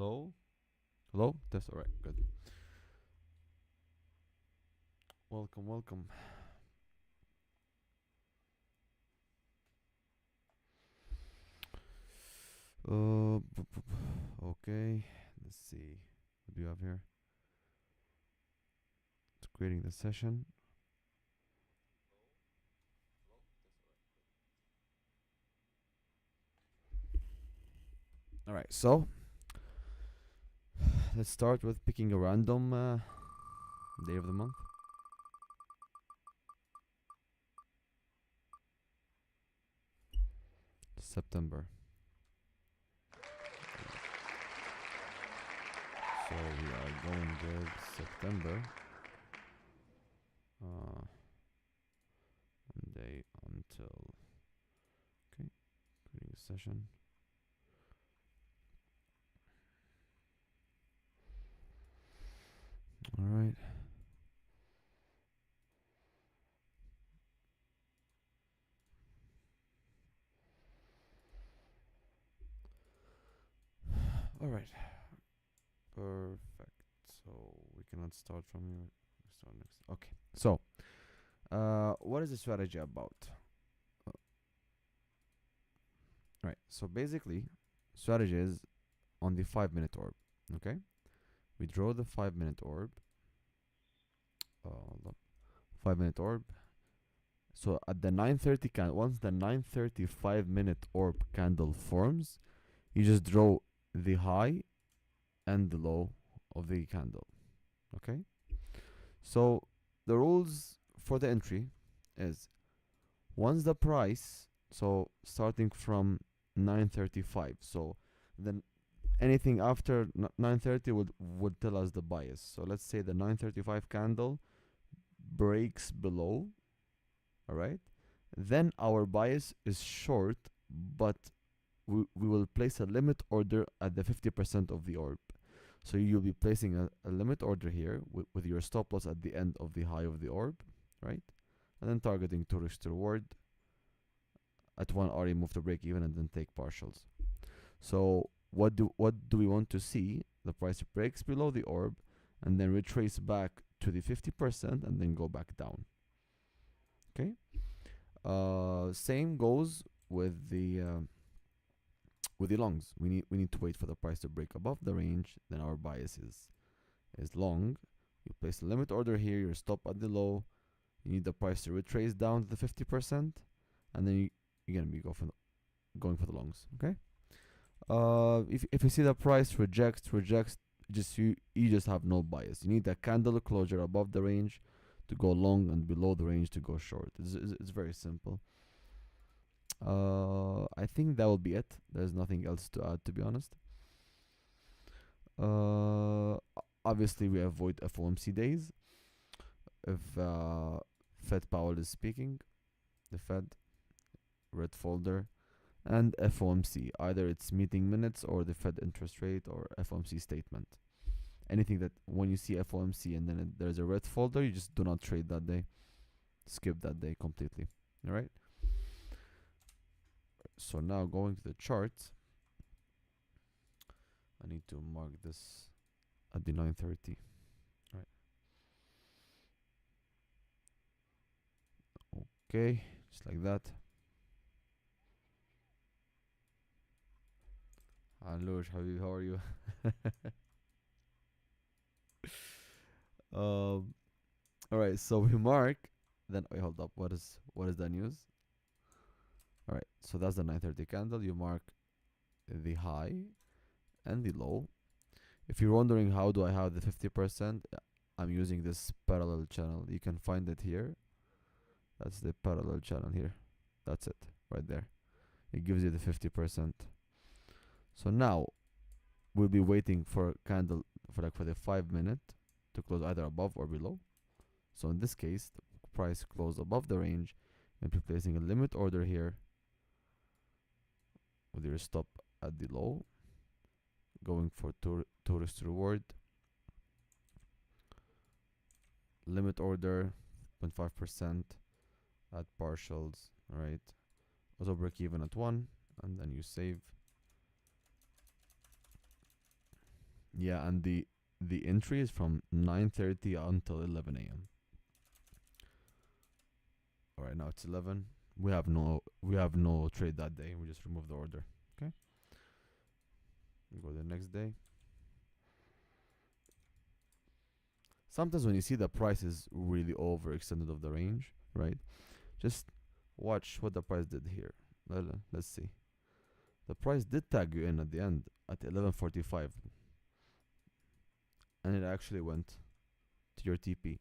Hello? Hello? That's all right. Good. Welcome, welcome. Okay. Let's see. What do you have here? It's creating the session. All right. So let's start with picking a random day of the month. September. So we are going with September. Monday until. Okay. Creating a session. All right. All right. Perfect. So we cannot start from here. We start next. Okay. So, what is the strategy about? Right. So basically, strategy is on the 5-minute orb. Okay. We draw the 5-minute orb. 5-minute orb. So at the 9:30 candle, once the 9:30 5-minute orb candle forms, you just draw the high and the low of the candle. Okay. So the rules for the entry is once the price, so starting from 9:35, so then anything after 9:30 would tell us the bias. So let's say the 9:35 candle breaks below, all right, then our bias is short, but we will place a limit order at the 50% of the orb. So you'll be placing a limit order here with your stop loss at the end of the high of the orb, right? And then targeting to risk to reward at 1 RE, move to break even, and then take partials. So what do we want to see? The price breaks below the orb and then retrace back to the 50% and then go back down. Okay. Same goes with the longs. We need to wait for the price to break above the range. Then our bias is long. You place a limit order here. You stop at the low. You need the price to retrace down to the 50%, and then you're gonna be going for the longs. Okay. If you see the price rejects, just you just have no bias. You need a candle closure above the range to go long and below the range to go short. It's very simple. I think that will be it. There's nothing else to add, to be honest. Obviously we avoid FOMC days. If Fed Powell is speaking, the Fed, red folder, and FOMC, either it's meeting minutes or the Fed interest rate or FOMC statement. Anything that when you see FOMC and then there's a red folder, you just do not trade that day. Skip that day completely. All right. So now going to the chart, I need to mark this at the 9:30. All right. Okay, just like that. Hello, Habib, how are you? All right, so we mark. Then wait, hold up. What is the news? All right, so that's the 9:30 candle. You mark the high and the low. If you're wondering how do I have the 50%, I'm using this parallel channel. You can find it here. That's the parallel channel here. That's it right there. It gives you the 50%. So now we'll be waiting for a candle for the 5-minute to close either above or below. So in this case, the price closed above the range, and be placing a limit order here with your stop at the low, going for tourist reward, limit order 0.5% at partials. All right, also break even at 1, and then you save. Yeah, and the entry is from 9:30 until 11 a.m. All right, now it's 11. We have no trade that day. We just remove the order. Okay. We go to the next day. Sometimes when you see the price is really overextended of the range, right? Just watch what the price did here. Let's see. The price did tag you in at the end at 11:45, and it actually went to your TP.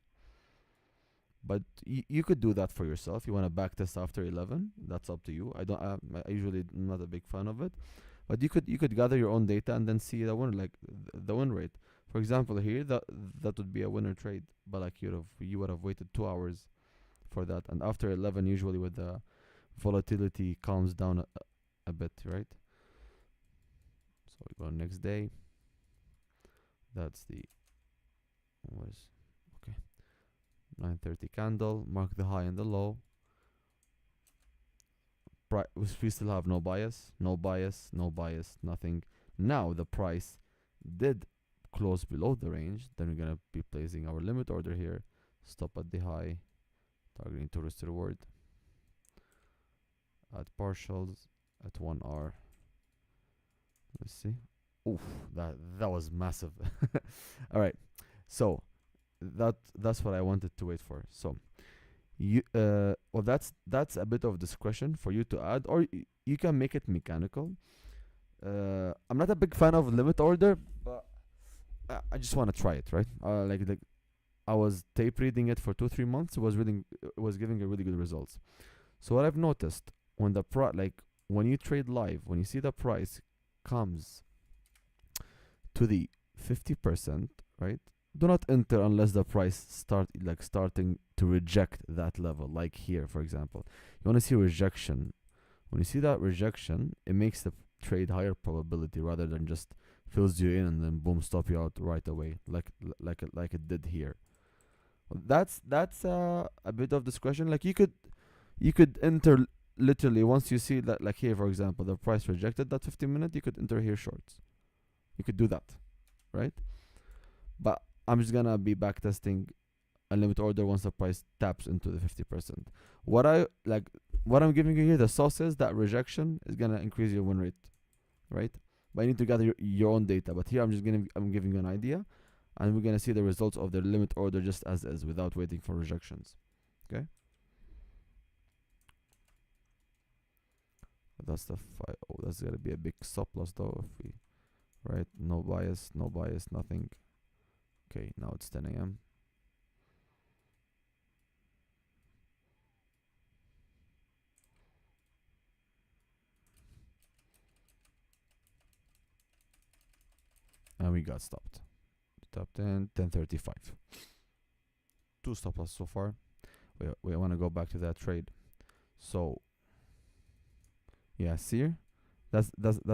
But you could do that for yourself. You want to backtest after 11. That's up to you. I usually not a big fan of it, but you could gather your own data and then see the win, like the win rate. For example, here that would be a winner trade, but like you would have waited 2 hours for that, and after 11, usually with the volatility calms down a bit, right? So we go next day. That's the what is okay. 9:30 candle. Mark the high and the low. We still have no bias, no bias, no bias, nothing. Now the price did close below the range. Then we're gonna be placing our limit order here. Stop at the high, targeting to risk reward. At partials at 1 hour. Let's see. Oof, that was massive. All right, so that's what I wanted to wait for. So well, that's a bit of discretion for you to add, or you can make it mechanical. I'm not a big fan of limit order, but I just want to try it, right? Like I was tape reading it for 2-3 months. It was giving a really good results. So what I've noticed when when you trade live, when you see the price comes to the 50%, right? Do not enter unless the price starting to reject that level, like here, for example. You want to see rejection. When you see that rejection, it makes the trade higher probability rather than just fills you in and then boom, stop you out right away, like it did here. That's a bit of discretion. Like you could enter literally once you see that, like here, for example, the price rejected that 15-minute, you could enter here shorts. You could do that, right? But I'm just gonna be backtesting a limit order once the price taps into the 50%. What I'm giving you here, the sauce is that rejection is gonna increase your win rate, right? But you need to gather your own data. But here I'm giving you an idea, and we're gonna see the results of the limit order just as is without waiting for rejections. Okay. That's the oh, that's gonna be a big stop loss though if we, right? No bias, nothing. Okay, now it's 10 a.m. And we got stopped. Stopped in 10:35. 2 stop loss so far. We want to go back to that trade. So yeah, see here? That's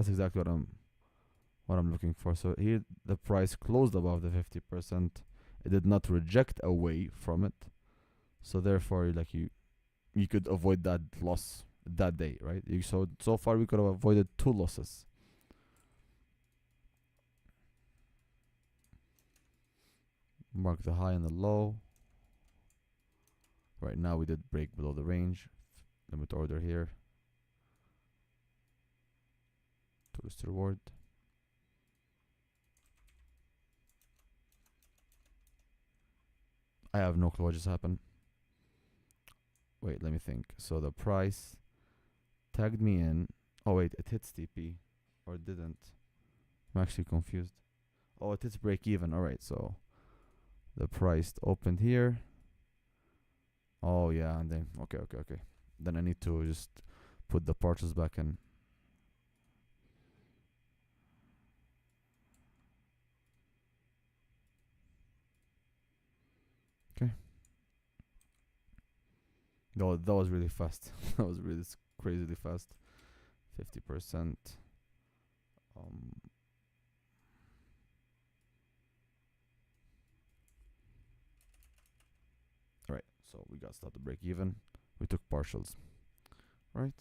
exactly what I'm looking for. So here the price closed above the 50%. It did not reject away from it. So therefore, like you could avoid that loss that day, right? So far we could have avoided 2 losses. Mark the high and the low. Right now we did break below the range. Limit order here. To risk reward. I have no clue what just happened. Wait, let me think. So the price tagged me in. Oh wait, it hits TP or it didn't. I'm actually confused. Oh, it hits break even. All right, so the price opened here. Oh yeah, and then okay. Then I need to just put the partials back in. Okay. No, that was really fast. That was really crazily fast. 50%. Alright, so we got start to break even. We took partials. Right?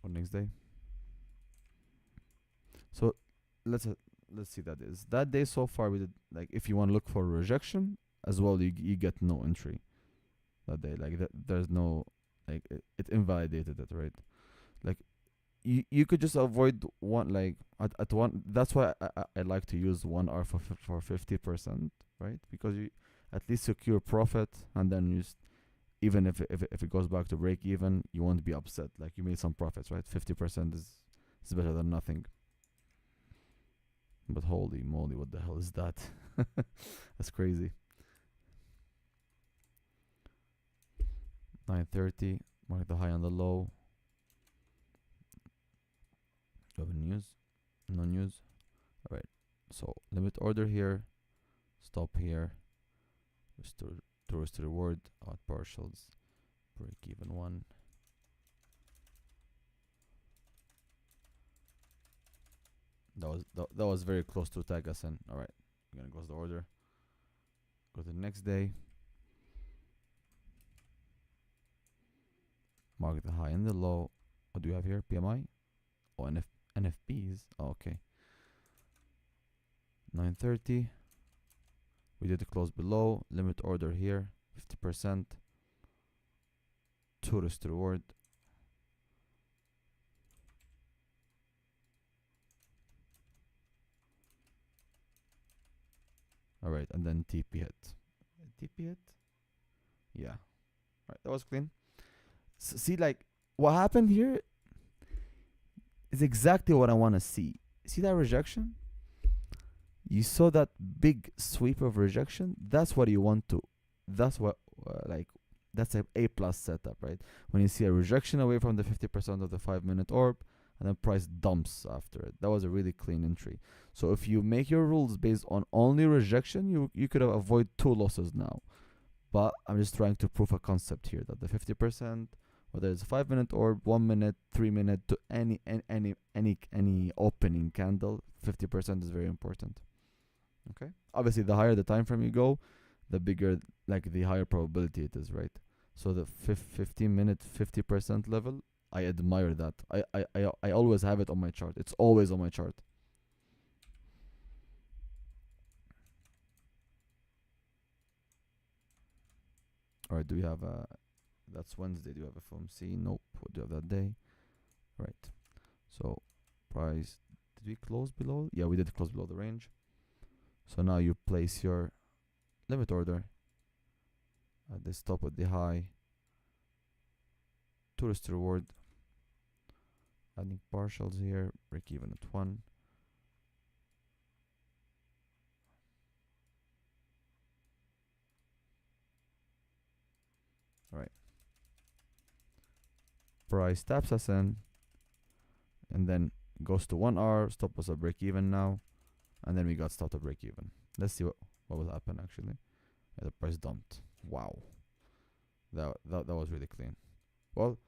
On next day. So let's let's see that is. That day so far we did, like, if you want to look for rejection as well, you get no entry that day. Like, there's no, like, it invalidated it, right? Like, you could just avoid one, like, at one. That's why I like to use 1 hour for 50%, right? Because you at least secure profit, and then you even if it goes back to break even, you won't be upset. Like, you made some profits, right? 50% is better than nothing. But holy moly, what the hell is that? That's crazy. 9:30, mark the high and the low. Do you have news? No news. All right. So limit order here, stop here, restore to reward, out partials, break even 1. That was very close to tag us in. All right, we're gonna close the order. Go to the next day. Mark the high and the low. What do we have here? PMI? Oh, NFPs. Oh, okay. 9:30. We did the close below. Limit order here. 50%. Tourist reward. All right, and then TP hit. TP hit? Yeah. All right, that was clean. See, like, what happened here is exactly what I want to see. See that rejection? You saw that big sweep of rejection? That's what you want to. That's what, like, that's a A+ setup, right? When you see a rejection away from the 50% of the 5-minute orb, and then price dumps after it. That was a really clean entry. So if you make your rules based on only rejection, you could have avoided 2 losses now. But I'm just trying to prove a concept here that the 50%, whether it's a 5-minute orb, 1 minute, 3 minute, to any opening candle, 50% is very important. Okay. Obviously, the higher the time frame you go, the bigger, like, the higher probability it is, right? So the 15-minute 50% level, I admire that. I always have it on my chart. It's always on my chart. All right, do we have that's Wednesday. Do you have FOMC? Nope. What do you have that day? Right. So price, did we close below? Yeah, we did close below the range. So now you place your limit order at the stop with the high. Tourist reward. Adding partials here. Break even at 1. All right. Price taps us in, and then goes to 1 hour. Stop us at break even now, and then we got stopped at break even. Let's see what will happen actually. Yeah, the price dumped. Wow. That was really clean. Well,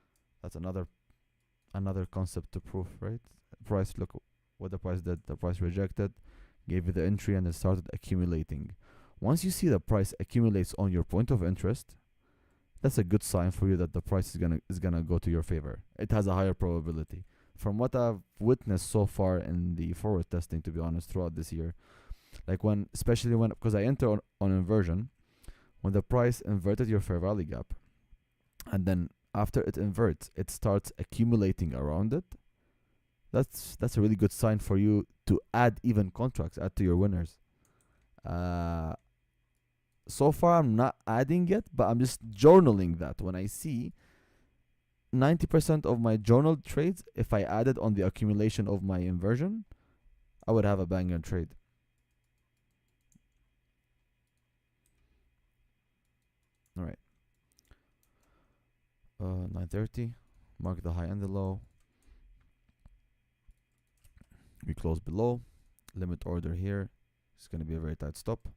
that's another concept to prove, right? Price, look what the price did. The price rejected, gave you the entry, and it started accumulating. Once you see the price accumulates on your point of interest, that's a good sign for you that the price is gonna go to your favor. It has a higher probability. From what I've witnessed so far in the forward testing, to be honest, throughout this year, like especially when, because I enter on inversion, when the price inverted your fair value gap, and then after it inverts, it starts accumulating around it. That's a really good sign for you to add even contracts, add to your winners. So far I'm not adding yet, but I'm just journaling that. When I see 90% of my journal trades, if I added on the accumulation of my inversion, I would have a banger trade. All right. 9:30. Mark the high and the low. We close below. Limit order here. It's going to be a very tight stop.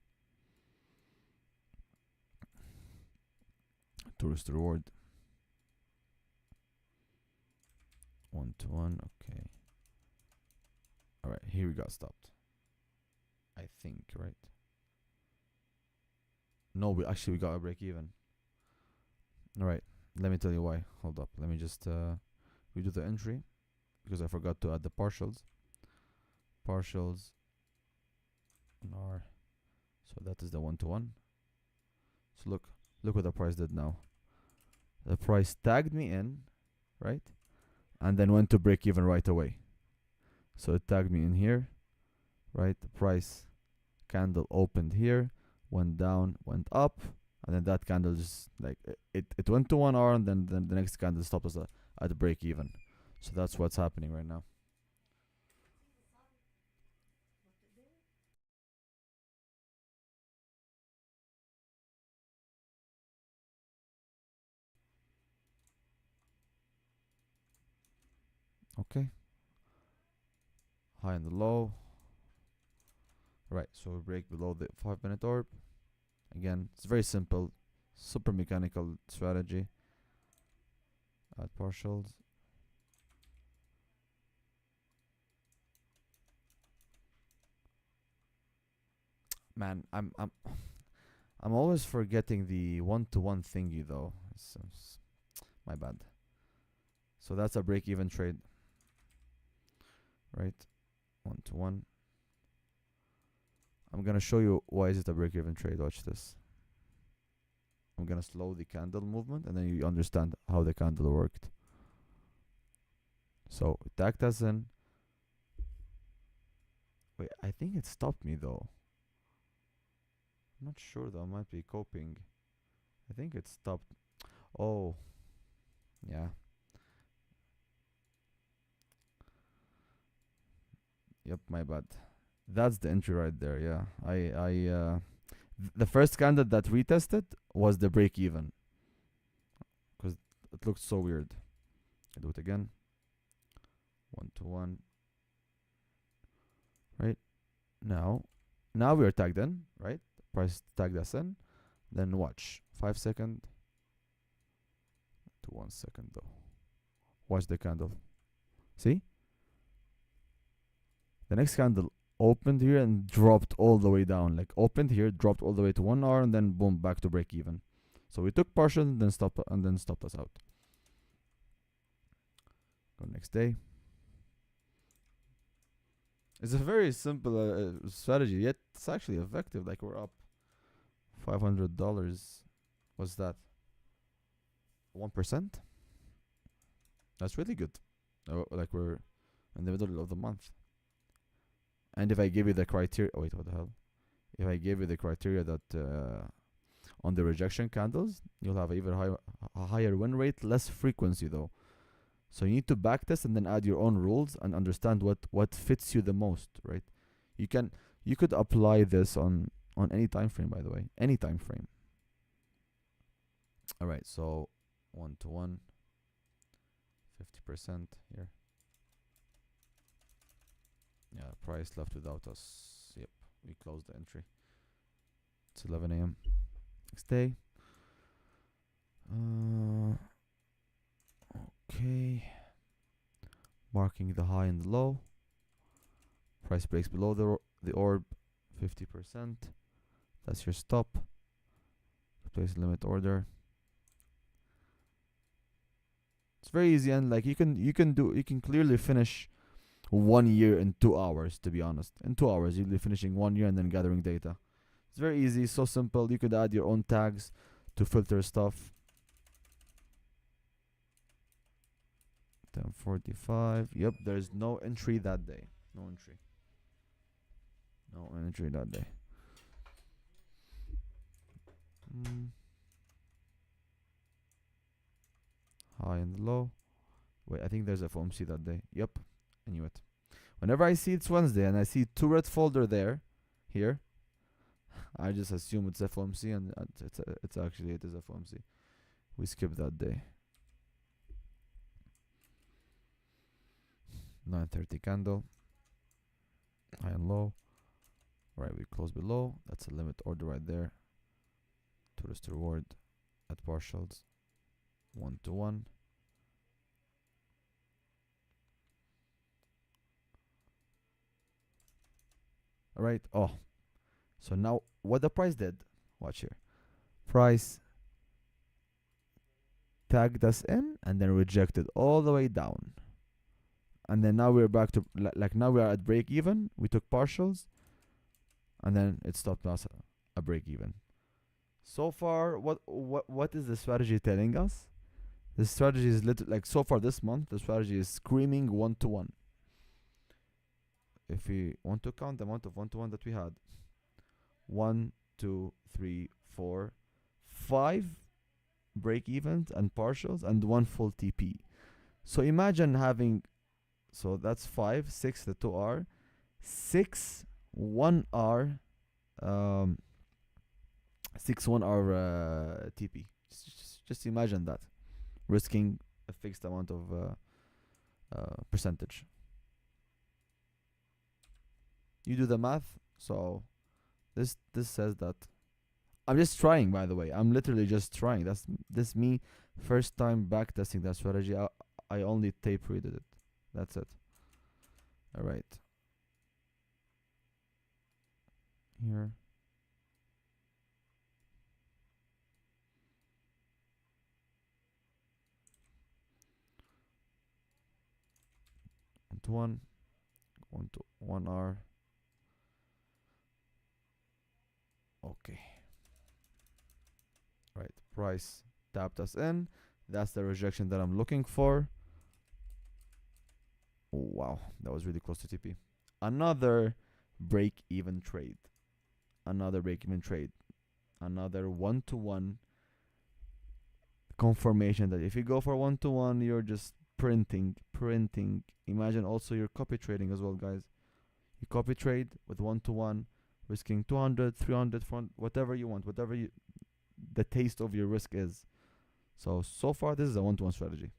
Tourist reward. 1-to-1. Okay. All right. Here we got stopped. I think, right? No, we got a break even. All right. Let me tell you why. Hold up. Let me just redo the entry because I forgot to add the partials. Partials. an R. So that is the 1-to-1. So look what the price did now. The price tagged me in, right? And then went to break even right away. So it tagged me in here, right? The price candle opened here, went down, went up, and then that candle just like it went to 1 hour, and then the next candle stopped us at break even. So that's what's happening right now. Okay. High and the low. Right, so we break below the 5-minute orb. Again, it's very simple, super mechanical strategy. Add partials. Man, I'm always forgetting the 1-to-1 thingy though. It's my bad. So that's a break-even trade, right? 1-to-1. I'm gonna show you why is it a break-even trade. Watch this. I'm gonna slow the candle movement, and then you understand how the candle worked. So it tagged us in. Wait, I think it stopped me though. I'm not sure though. I might be copying. I think it stopped. Oh, yeah. Yep, my bad. That's the entry right there. Yeah, the first candle that we tested was the break even, because it looked so weird. I do it again. 1-to-1. Right now we are tagged in. Right, price tagged us in. Then watch 5 second to 1 second though. Watch the candle. See, the next candle opened here and dropped all the way down. Like opened here, dropped all the way to 1 hour, and then boom, back to break even. So we took partial and then stopped us out. Go next day. It's a very simple strategy, yet it's actually effective. Like we're up $500. What's that? 1%? That's really good. Like we're in the middle of the month. And if I give you the criteria, wait, what the hell? If I give you the criteria that on the rejection candles, you'll have a higher win rate, less frequency though. So you need to backtest and then add your own rules and understand what fits you the most, right? You could apply this on any time frame, by the way, any time frame. All right, so 1-to-1, 50% here. Yeah, price left without us. Yep, we closed the entry. It's 11 a.m. next day. Okay. Marking the high and the low. Price breaks below the orb, 50%. That's your stop. Place limit order. It's very easy, and like you can clearly finish 1 year in 2 hours, to be honest. In 2 hours, you'll be finishing 1 year and then gathering data. It's very easy, so simple. You could add your own tags to filter stuff. 10:45. Yep, there's no entry that day. No entry. No entry that day. High and low. Wait, I think there's a FOMC that day. Yep, I knew it. Whenever I see it's Wednesday and I see 2 red folder here, I just assume it's FOMC, and it is FOMC. We skip that day. 9:30 candle. High and low. Right, we close below. That's a limit order right there. To risk to reward at partials. 1-to-1. Alright, oh. So now what the price did, watch here. Price tagged us in and then rejected all the way down. And then now we're back to, like now we are at break even. We took partials. and then it stopped us a break even. So far, what is the strategy telling us? The strategy is like so far this month, the strategy is screaming 1-to-1. If we want to count the amount of 1-to-1 that we had, 1, 2, 3, 4, 5 break evens and partials, and 1 full TP. So imagine having, so that's 5, 6, the 2R, 6, 1R, 6, 1R TP. Just imagine that, risking a fixed amount of percentage. You do the math. So this says that I'm just trying, by the way. I'm literally just trying. This me first time back testing that strategy. I only tape readed it. That's it. All right. Here. One to 1R. Okay. Right. Price tapped us in. That's the rejection that I'm looking for. Oh, wow. That was really close to TP. Another break even trade. Another break even trade. Another 1-to-1 confirmation that if you go for 1-to-1, you're just printing. Imagine also you're copy trading as well, guys. You copy trade with 1-to-1, risking 200, 300, 400, whatever you want, whatever the taste of your risk is. So far this is a 1-to-1 strategy.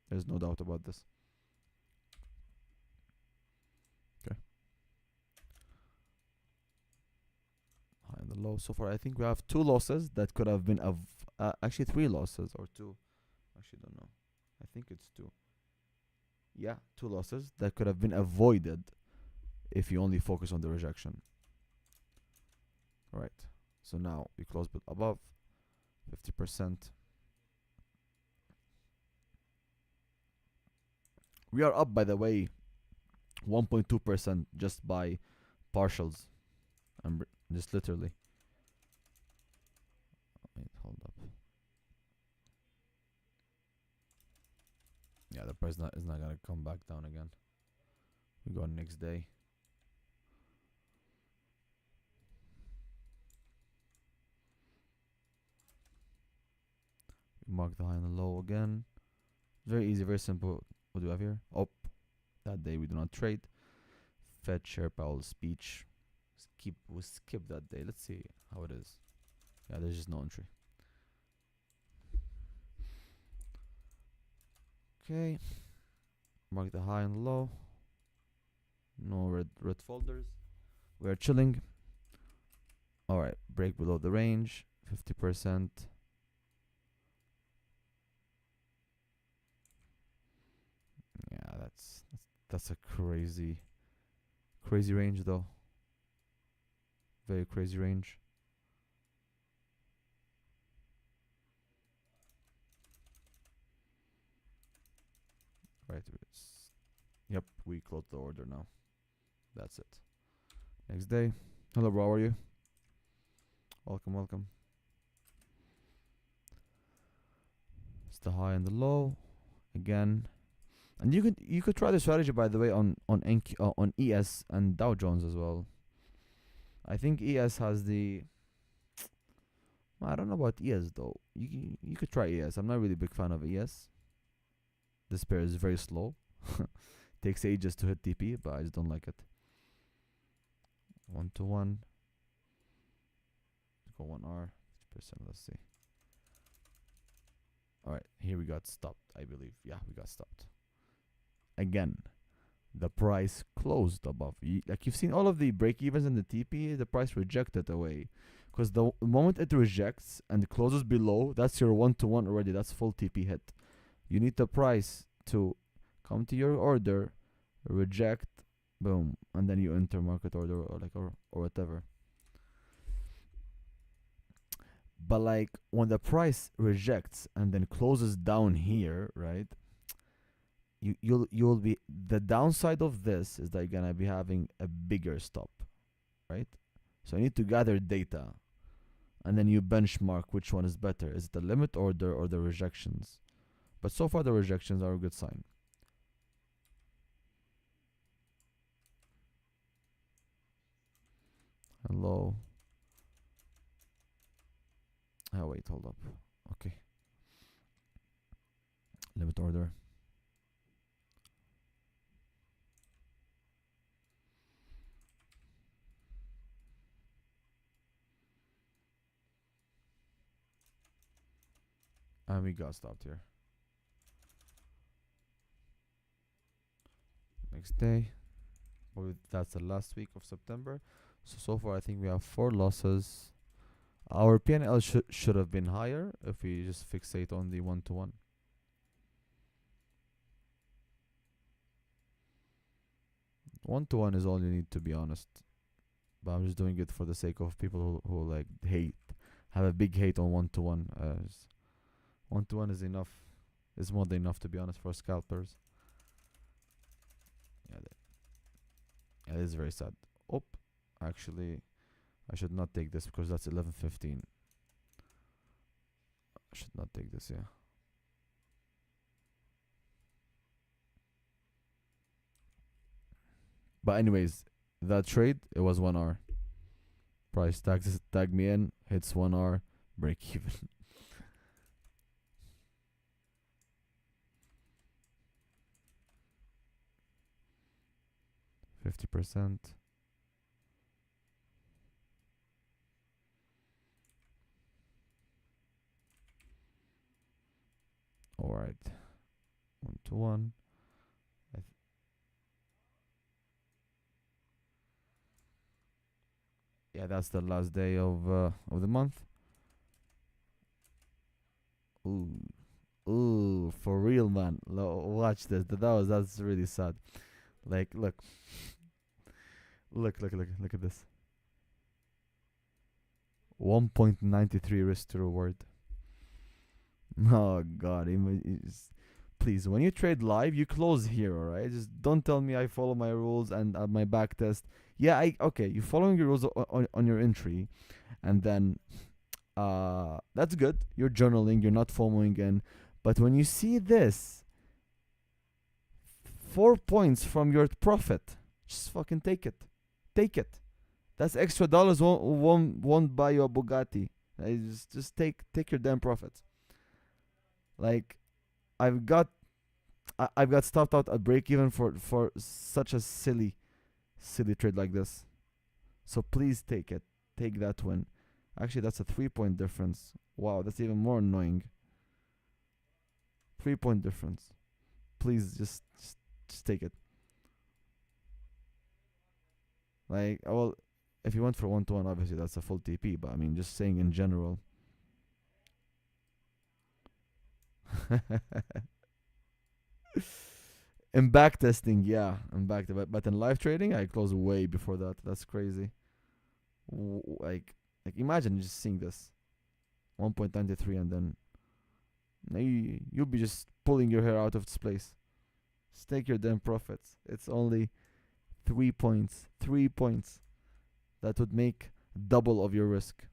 There's no doubt about this. Okay. High and the low. So far I think we have 2 losses that could have been actually 3 losses or 2. Actually don't know. I think it's 2. Yeah, 2 losses that could have been avoided if you only focus on the rejection. Alright, so now we close bit above 50%. We are up, by the way, 1.2% just by partials. Just literally. Wait, hold up. Yeah, the price is not gonna come back down again. We go next day. We mark the high and the low again. Very easy, very simple. What do we have here? Oh, that day we do not trade. Fed Chair Powell speech. We skip that day. Let's see how it is. Yeah, there's just no entry. Okay. Mark the high and low. No red folders. We're chilling. Alright, break below the range. 50%. Yeah, that's a crazy range though. Very crazy range. Right. Yep, we closed the order now. That's it. Next day. Hello, bro. How are you? Welcome. It's the high and the low again. And you could try the strategy, by the way, on ES and Dow Jones as well. I think ES has the. I don't know about ES though. You could try ES. I'm not really a big fan of ES. This pair is very slow. Takes ages to hit TP, but I just don't like it. 1-to-1. Go 1R. 50%. Let's see. Alright, here we got stopped, I believe. Yeah, we got stopped. Again, the price closed above. Like you've seen all of the break evens in the TP, the price rejected away. Because the moment it rejects and closes below, that's your 1-to-1 already. That's full TP hit. You need the price to come to your order, reject, boom, and then you enter market order or whatever. But like when the price rejects and then closes down here, right? You'll be, the downside of this is that you're gonna be having a bigger stop, right? So I need to gather data, and then you benchmark which one is better. Is it the limit or the rejections? But so far the rejections are a good sign. Hello. Oh wait, hold up. Okay. Limit order. And we got stopped here. Next day. Well, that's the last week of September. So far I think we have 4 losses. Our PNL should have been higher if we just fixate on the 1-to-1. One-to-one is all you need, to be honest. But I'm just doing it for the sake of people who like have a big hate on 1-to-one. 1-to-one is enough. Is more than enough, to be honest, for scalpers. Yeah, it is very sad. Oh, actually, I should not take this because that's 11:15. I should not take this, yeah. But anyways, that trade, it was 1 hour. Price tag me in, hits 1 hour, break even. 50%. All right, 1-to-1. Yeah, that's the last day of the month. Ooh, for real, man. Watch this. That's really sad. Like, look at this. 1.93 risk to reward. Oh God, please, when you trade live, you close here, alright? Just don't tell me I follow my rules and my back test. Yeah, okay, you're following your rules on your entry, and then that's good. You're journaling, you're not FOMOing in. But when you see this, 4 points from your profit, just fucking take it. Take it. That's extra dollars won't buy you a Bugatti. Just take your damn profits. Like, I've got stopped out at break even for such a silly trade like this. So please take it. Take that win. Actually, that's a 3-point difference. Wow, that's even more annoying. 3-point difference. Please just take it. Like, well, if you went for 1-to-1, obviously that's a full TP. But I mean, just saying in general. In backtesting, yeah, but in live trading, I close way before that. That's crazy. Like imagine just seeing this 1.93, and then now you'll be just pulling your hair out of its place. Just take your damn profits. It's only 3 points. 3 points. That would make double of your risk.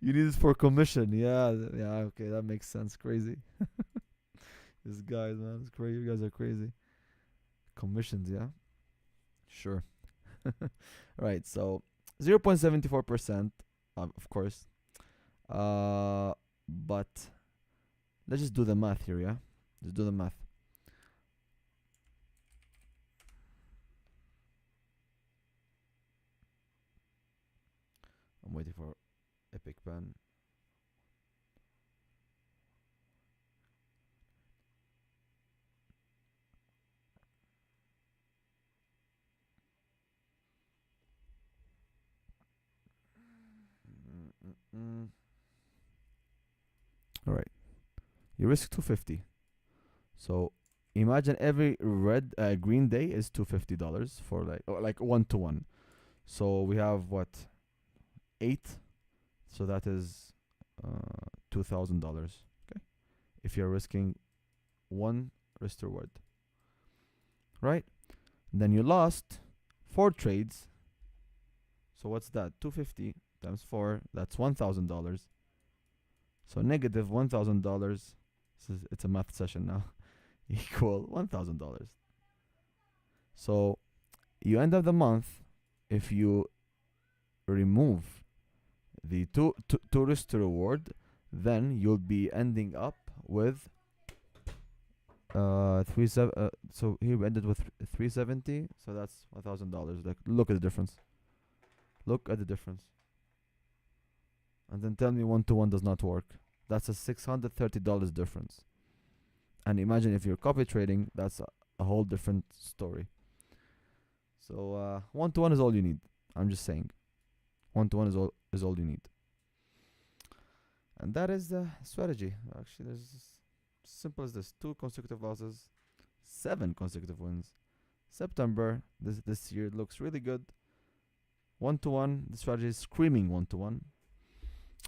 You need it for commission. Yeah, okay, that makes sense. Crazy. These guys, man, it's crazy. You guys are crazy. Commissions, yeah? Sure. Right, so 0.74%, of course. But let's just do the math here, yeah? Just do the math. I'm waiting for Epic Pen. All right, you risk 250. So imagine every green day is $250 for like 1-to-1. So we have what, 8. So that is $2,000. Okay, if you're risking 1 risk reward. right? Then you lost 4 trades. So what's that? 250 times 4, that's $1,000. So negative $1,000. It's a math session now. Equal $1,000. So you end up the month, if you remove the two risk to reward, then you'll be ending up with so here we ended with 370, so that's $1,000. Like, look at the difference. Look at the difference. And then tell me 1-to-1 does not work. That's a $630 difference. And imagine if you're copy trading, that's a whole different story. So 1-to-1 is all you need. I'm just saying, 1-to-1 is all you need. And that is the strategy. Actually, there's simple as this: 2 consecutive losses, 7 consecutive wins. September this year looks really good. 1-to-1. The strategy is screaming 1-to-1.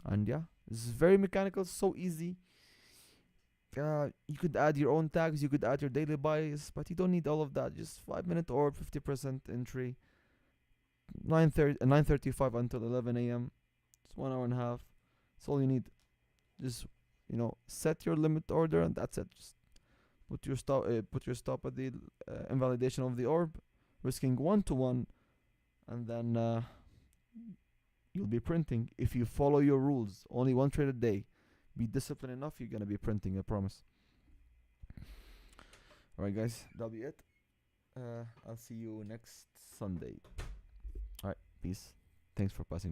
And yeah, this is very mechanical, so easy. You could add your own tags, you could add your daily buys, but you don't need all of that. Just 5-minute orb, 50% entry, 9:35 until 11 a.m. It's 1 hour and a half. That's all you need. Just set your limit order, and that's it. Just put your stop at the invalidation of the orb, risking 1-to-1, and then you'll be printing if you follow your rules. Only 1 trade a day. Be disciplined enough, you're gonna be printing, I promise. Alright guys, that'll be it. I'll see you next Sunday. Alright, peace. Thanks for passing by.